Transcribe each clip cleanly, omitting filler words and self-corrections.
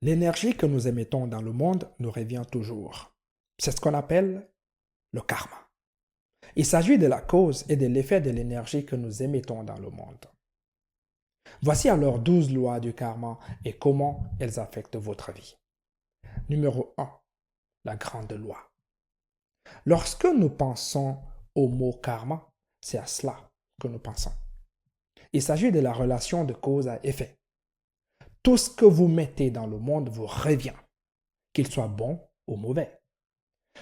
L'énergie que nous émettons dans le monde nous revient toujours. C'est ce qu'on appelle le karma. Il s'agit de la cause et de l'effet de l'énergie que nous émettons dans le monde. Voici alors 12 lois du karma et comment elles affectent votre vie. Numéro 1. La grande loi. Lorsque nous pensons au mot karma, c'est à cela que nous pensons. Il s'agit de la relation de cause à effet. Tout ce que vous mettez dans le monde vous revient, qu'il soit bon ou mauvais.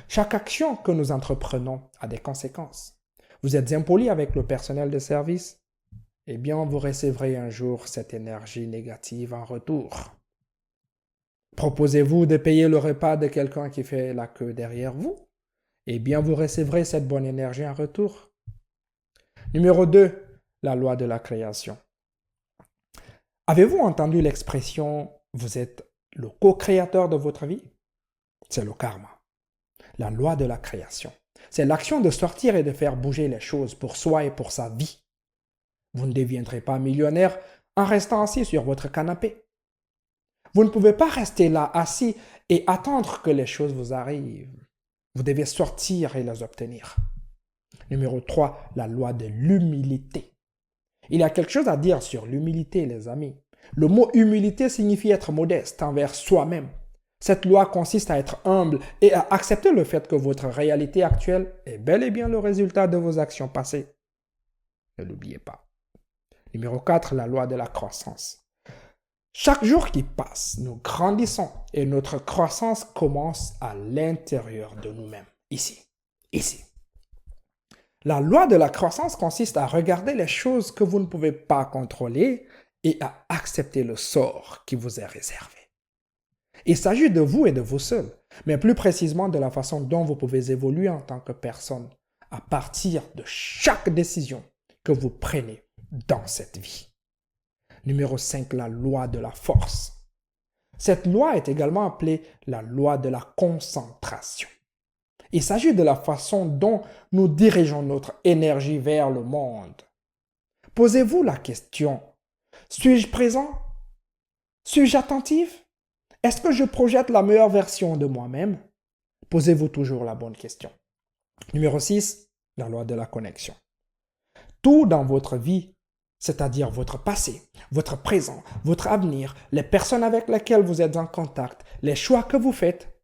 Chaque action que nous entreprenons a des conséquences. Vous êtes impoli avec le personnel de service? Eh bien, vous recevrez un jour cette énergie négative en retour. Proposez-vous de payer le repas de quelqu'un qui fait la queue derrière vous? Eh bien, vous recevrez cette bonne énergie en retour. Numéro 2, la loi de la création. Avez-vous entendu l'expression « vous êtes le co-créateur de votre vie » ? C'est le karma. La loi de la création. C'est l'action de sortir et de faire bouger les choses pour soi et pour sa vie. Vous ne deviendrez pas millionnaire en restant assis sur votre canapé. Vous ne pouvez pas rester là assis et attendre que les choses vous arrivent. Vous devez sortir et les obtenir. Numéro 3, la loi de l'humilité. Il y a quelque chose à dire sur l'humilité, les amis. Le mot humilité signifie être modeste envers soi-même. Cette loi consiste à être humble et à accepter le fait que votre réalité actuelle est bel et bien le résultat de vos actions passées. Ne l'oubliez pas. Numéro 4, la loi de la croissance. Chaque jour qui passe, nous grandissons et notre croissance commence à l'intérieur de nous-mêmes, ici. La loi de la croissance consiste à regarder les choses que vous ne pouvez pas contrôler et à accepter le sort qui vous est réservé. Il s'agit de vous et de vous seuls, mais plus précisément de la façon dont vous pouvez évoluer en tant que personne à partir de chaque décision que vous prenez dans cette vie. Numéro 5, la loi de la force. Cette loi est également appelée la loi de la concentration. Il s'agit de la façon dont nous dirigeons notre énergie vers le monde. Posez-vous la question, suis-je présent? Suis-je attentif? Est-ce que je projette la meilleure version de moi-même? Posez-vous toujours la bonne question. Numéro 6, la loi de la connexion. Tout dans votre vie, c'est-à-dire votre passé, votre présent, votre avenir, les personnes avec lesquelles vous êtes en contact, les choix que vous faites,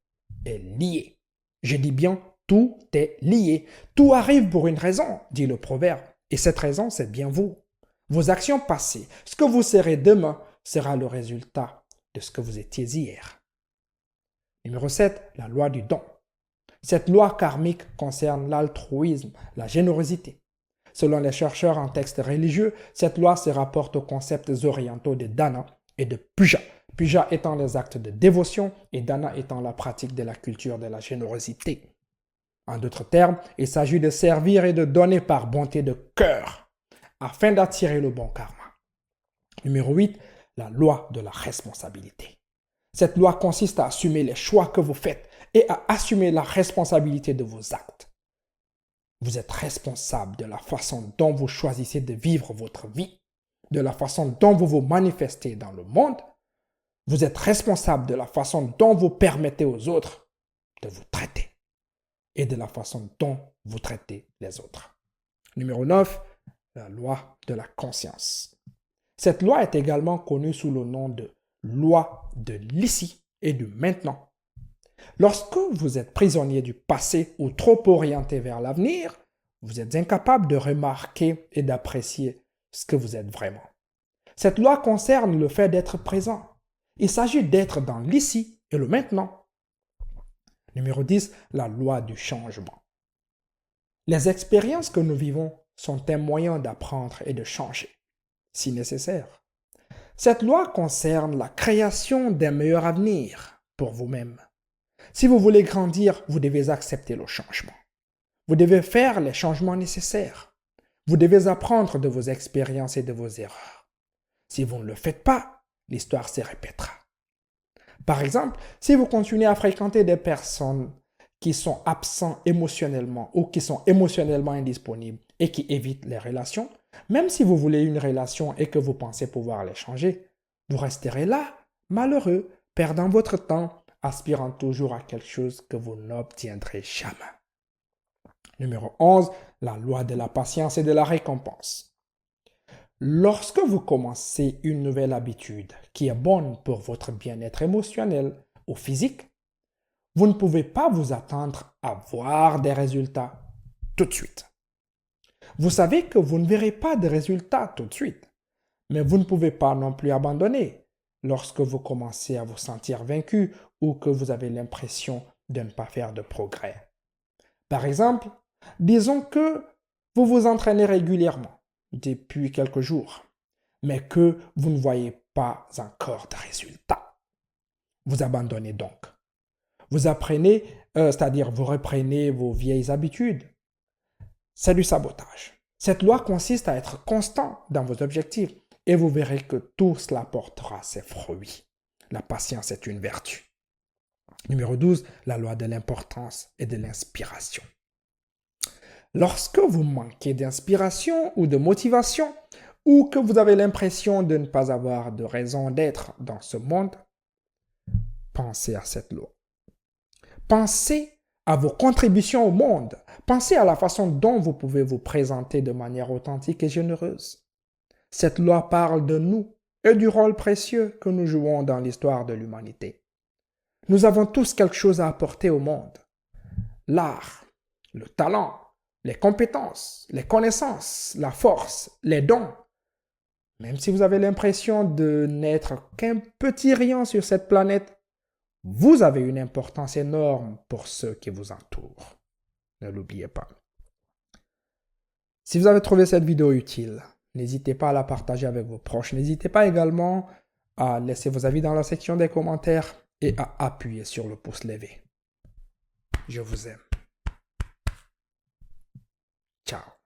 est lié. Je dis bien, tout est lié. Tout arrive pour une raison, dit le proverbe. Et cette raison, c'est bien vous. Vos actions passées, ce que vous serez demain, sera le résultat de ce que vous étiez hier. Numéro 7, la loi du don. Cette loi karmique concerne l'altruisme, la générosité. Selon les chercheurs en textes religieux, cette loi se rapporte aux concepts orientaux de dana et de puja. Puja étant les actes de dévotion et dana étant la pratique de la culture de la générosité. En d'autres termes, il s'agit de servir et de donner par bonté de cœur afin d'attirer le bon karma. Numéro 8, la loi de la responsabilité. Cette loi consiste à assumer les choix que vous faites et à assumer la responsabilité de vos actes. Vous êtes responsable de la façon dont vous choisissez de vivre votre vie, de la façon dont vous vous manifestez dans le monde. Vous êtes responsable de la façon dont vous permettez aux autres de vous traiter et de la façon dont vous traitez les autres. Numéro 9, la loi de la conscience. Cette loi est également connue sous le nom de loi de l'ici et du maintenant. Lorsque vous êtes prisonnier du passé ou trop orienté vers l'avenir, vous êtes incapable de remarquer et d'apprécier ce que vous êtes vraiment. Cette loi concerne le fait d'être présent. Il s'agit d'être dans l'ici et le maintenant. Numéro 10, la loi du changement. Les expériences que nous vivons sont un moyen d'apprendre et de changer, si nécessaire. Cette loi concerne la création d'un meilleur avenir pour vous-même. Si vous voulez grandir, vous devez accepter le changement. Vous devez faire les changements nécessaires. Vous devez apprendre de vos expériences et de vos erreurs. Si vous ne le faites pas, l'histoire se répétera. Par exemple, si vous continuez à fréquenter des personnes qui sont absents émotionnellement ou qui sont émotionnellement indisponibles et qui évitent les relations, même si vous voulez une relation et que vous pensez pouvoir les changer, vous resterez là, malheureux, perdant votre temps, aspirant toujours à quelque chose que vous n'obtiendrez jamais. Numéro 11, la loi de la patience et de la récompense. Lorsque vous commencez une nouvelle habitude qui est bonne pour votre bien-être émotionnel ou physique, vous ne pouvez pas vous attendre à voir des résultats tout de suite. Vous savez que vous ne verrez pas de résultats tout de suite, mais vous ne pouvez pas non plus abandonner lorsque vous commencez à vous sentir vaincu ou que vous avez l'impression de ne pas faire de progrès. Par exemple, disons que vous vous entraînez régulièrement depuis quelques jours, mais que vous ne voyez pas encore de résultats. Vous abandonnez donc. Vous apprenez, c'est-à-dire vous reprenez vos vieilles habitudes. C'est du sabotage. Cette loi consiste à être constant dans vos objectifs et vous verrez que tout cela portera ses fruits. La patience est une vertu. Numéro 12, la loi de l'importance et de l'inspiration. Lorsque vous manquez d'inspiration ou de motivation, ou que vous avez l'impression de ne pas avoir de raison d'être dans ce monde, pensez à cette loi. Pensez à vos contributions au monde. Pensez à la façon dont vous pouvez vous présenter de manière authentique et généreuse. Cette loi parle de nous et du rôle précieux que nous jouons dans l'histoire de l'humanité. Nous avons tous quelque chose à apporter au monde. L'art, le talent, les compétences, les connaissances, la force, les dons. Même si vous avez l'impression de n'être qu'un petit rayon sur cette planète, vous avez une importance énorme pour ceux qui vous entourent. Ne l'oubliez pas. Si vous avez trouvé cette vidéo utile, n'hésitez pas à la partager avec vos proches. N'hésitez pas également à laisser vos avis dans la section des commentaires et à appuyer sur le pouce levé. Je vous aime. Ciao.